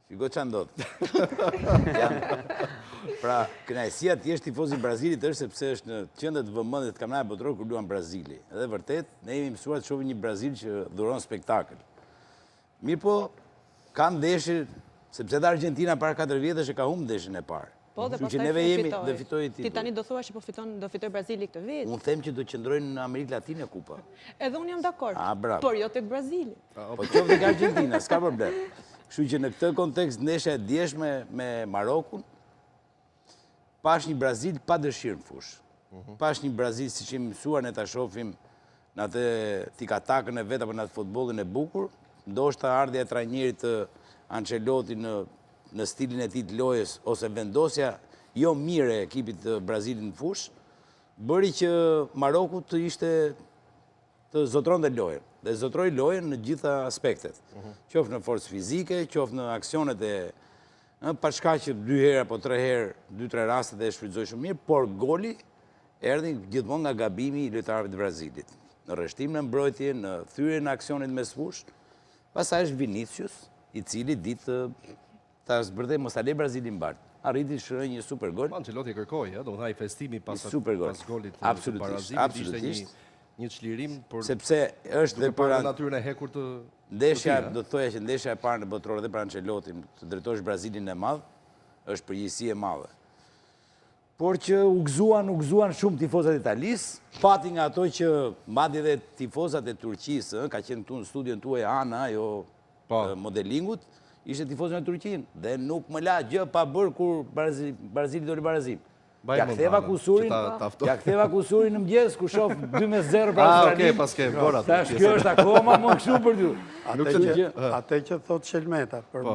Shiko që ndodhë. Pra, kënaqësia të jesh tifoz i Brazilit është sepse është në qendër të vëmendjes të kampionatit botror kur luan Brazili. Edhe vërtet, ne jemi mësuar të shohim një Brazil që dhuron spektakël. Mirë po, ka ndeshje, sepse dhe Argentina para 4 vjetësh e ka humbur ndeshjen e parë. Po, dhe që neve jemi dhe fitoi Ti tani do thuash që do fitoj Brazili këtë vit. Unë them që do qëndrojnë në Amerikë Latine kupa. Edhe unë jam dakord. Bravo. Por jo tek Brazili. Po qoftë tek Argentina, s'ka problem. Kështu që në këtë kontekst ndeshja e djeshme me Marokun, pash një Brazil pa dëshirë në fush. Pash një Brazil si që jemi mësuar ne ta shohim në atë tikatakën e vet apo në atë futbollin e bukur, ndoshta ardhja e trajnerit të Ancelotti në stilin e tij të lojës ose vendosja jo mirë e ekipit të Brazilit në fush, bëri që Maroku të ishte të zotronte lojën. Dhe zotroi lojën në gjitha aspektet. Qoftë në forcë fizike, qoftë në aksionet e pa shkaq që 2 herë apo 3 herë, 2-3 rastet e shfrytëzoi shumë mirë, por goli erdhi gjithmonë nga gabimi i lojtarëve të Brazilit. Në rreshtim në mbrojtje, në thyrje në aksionit mes fush, pastaj është Vinicius, i cili ditë ta zbërthej mos ta lë Brazilin mbar. Arriti të shërojë një super gol. Ancelotti kërkoi, domethënë ai festimi pas golit të Absolutisht. Ishte një çlirim për sepse është dhe për natyrën e hekur të ndeshja, do të thoya që ndeshja e parë në botror dhe për Ancelottin të drejtosh Brazilin e madh, është përgjegjësi e madhe. Por që u gëzuan shumë tifozat italisë, pati nga ato që madje edhe tifozat e Turqisë, ka qenë këtu në studion tuaj Ana, ajo modelingut, ishte tifozën e Turqinë dhe nuk më la gjë pa bërë kur Brazili doli barazim. Ja ktheva kusurin në mëngjes ku shoh 2-0 për Australinë. Okej, paske bora. Tash kjo është akoma më kështu për ty. Atë që thot Shelmeta për